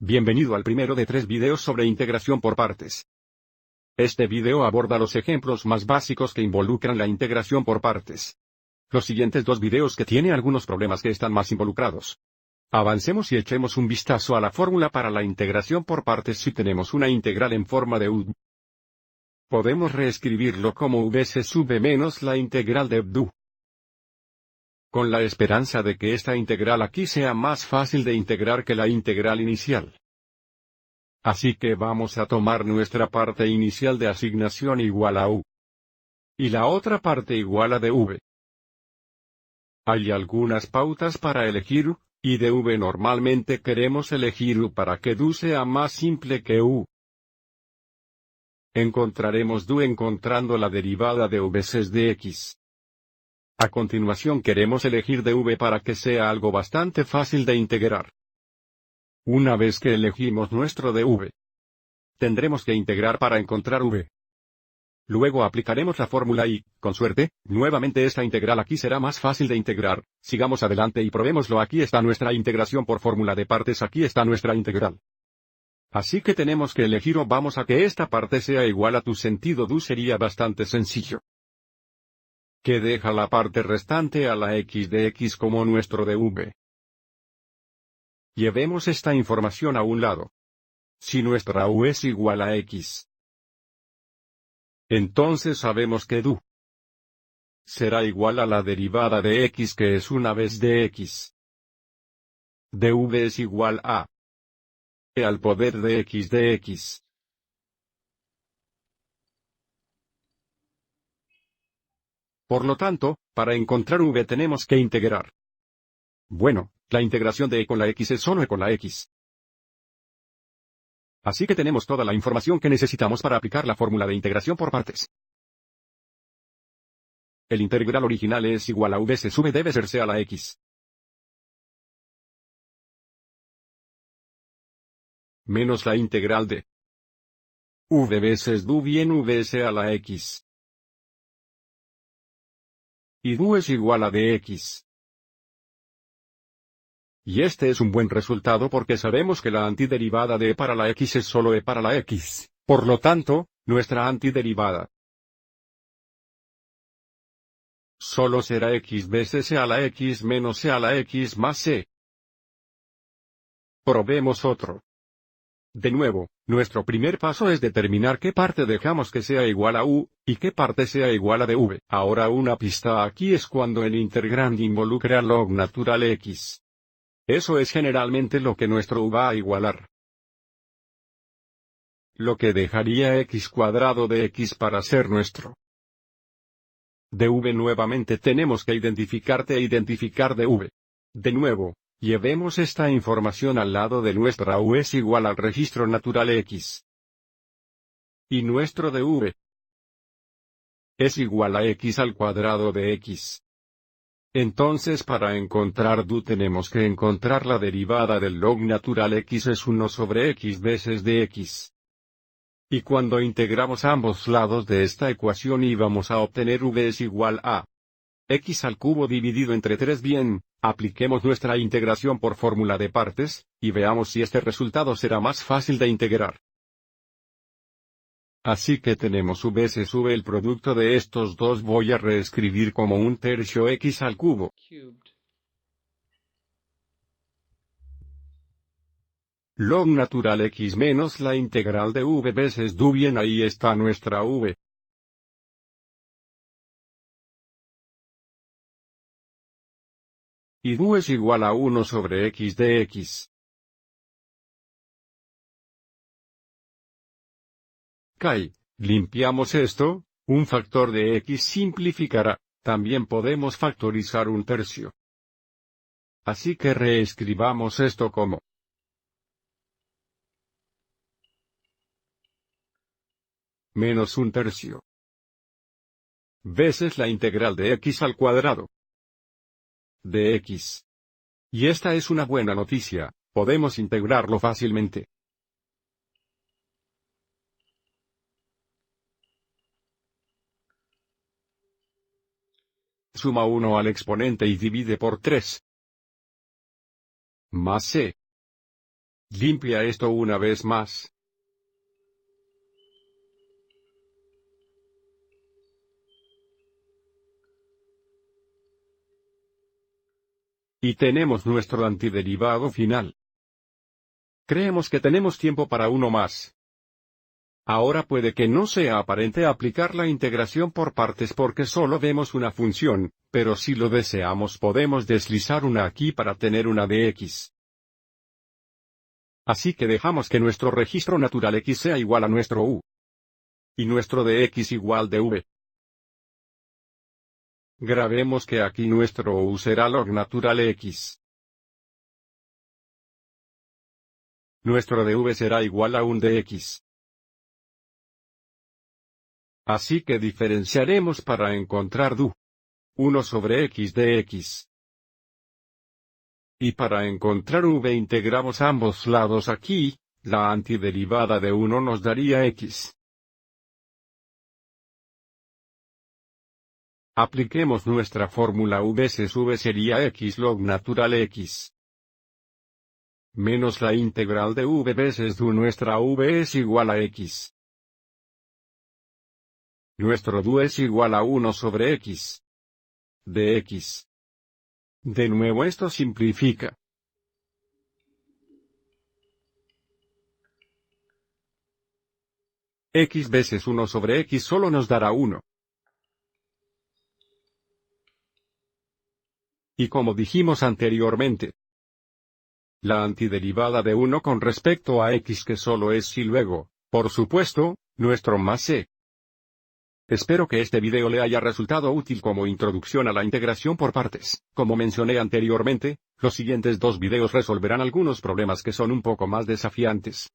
Bienvenido al primero de 3 videos sobre integración por partes. Este video aborda los ejemplos más básicos que involucran la integración por partes. Los siguientes 2 videos que tiene algunos problemas que están más involucrados. Avancemos y echemos un vistazo a la fórmula para la integración por partes si tenemos una integral en forma de u. Podemos reescribirlo como v se sube menos la integral de du, con la esperanza de que esta integral aquí sea más fácil de integrar que la integral inicial. Así que vamos a tomar nuestra parte inicial de asignación igual a u. Y la otra parte igual a dv. Hay algunas pautas para elegir u, y dv normalmente queremos elegir u para que du sea más simple que u. Encontraremos du encontrando la derivada de veces de x. A continuación queremos elegir dv para que sea algo bastante fácil de integrar. Una vez que elegimos nuestro dv, tendremos que integrar para encontrar v. Luego aplicaremos la fórmula y, con suerte, nuevamente esta integral aquí será más fácil de integrar. Sigamos adelante y probémoslo. Aquí está nuestra integración por fórmula de partes. Aquí está nuestra integral. Así que tenemos que elegir o vamos a que esta parte sea igual a tu sentido du sería bastante sencillo. Que deja la parte restante a la x de x como nuestro dv. Llevemos esta información a un lado. Si nuestra u es igual a x, entonces sabemos que du será igual a la derivada de x que es una vez de x. dv es igual a e al poder de x de x. Por lo tanto, para encontrar v tenemos que integrar. Bueno, la integración de e con la x es solo e con la x. Así que tenemos toda la información que necesitamos para aplicar la fórmula de integración por partes. El integral original es igual a v se sube debe serse a la x. Menos la integral de v veces du bien vs a la x. Y du es igual a dx. Y este es un buen resultado porque sabemos que la antiderivada de e para la x es solo e para la x. Por lo tanto, nuestra antiderivada solo será x veces e a la x menos e a la x más e. Probemos otro. De nuevo, nuestro primer paso es determinar qué parte dejamos que sea igual a u, y qué parte sea igual a dv. Ahora una pista aquí es cuando el integrand involucra log natural x. Eso es generalmente lo que nuestro u va a igualar. Lo que dejaría x cuadrado de x para ser nuestro dv. Nuevamente tenemos que identificarte e identificar dv. De nuevo, llevemos esta información al lado de nuestra u es igual al registro natural x. Y nuestro dv es igual a x al cuadrado de x. Entonces para encontrar du tenemos que encontrar la derivada del log natural x es 1 sobre x veces de x. Y cuando integramos ambos lados de esta ecuación íbamos a obtener v es igual a x al cubo dividido entre 3. Bien, apliquemos nuestra integración por fórmula de partes, y veamos si este resultado será más fácil de integrar. Así que tenemos v se sube el producto de estos dos voy a reescribir como 1/3 x al cubo. Log natural x menos la integral de v veces du. Bien, ahí está nuestra v. Y du es igual a 1 sobre x de x. Limpiamos esto, un factor de x simplificará, también podemos factorizar 1/3. Así que reescribamos esto como menos 1/3 veces la integral de x al cuadrado de x. Y esta es una buena noticia, podemos integrarlo fácilmente. Suma 1 al exponente y divide por 3. Más c. Limpia esto una vez más. Y tenemos nuestro antiderivado final. Creemos que tenemos tiempo para uno más. Ahora puede que no sea aparente aplicar la integración por partes porque solo vemos una función, pero si lo deseamos podemos deslizar una aquí para tener una de x. Así que dejamos que nuestro registro natural x sea igual a nuestro u. Y nuestro de x igual de v. Grabemos que aquí nuestro u será log natural x. Nuestro de v será igual a un de x. Así que diferenciaremos para encontrar du. 1 sobre x de x. Y para encontrar v integramos ambos lados aquí, la antiderivada de 1 nos daría x. Apliquemos nuestra fórmula v veces v sería x log natural x. Menos la integral de v veces du nuestra v es igual a x. Nuestro du es igual a 1 sobre x. De x. De nuevo esto simplifica. X veces 1 sobre x solo nos dará 1. Y como dijimos anteriormente, la antiderivada de 1 con respecto a x que solo es y luego, por supuesto, nuestro más c. Espero que este video le haya resultado útil como introducción a la integración por partes. Como mencioné anteriormente, los siguientes dos videos resolverán algunos problemas que son un poco más desafiantes.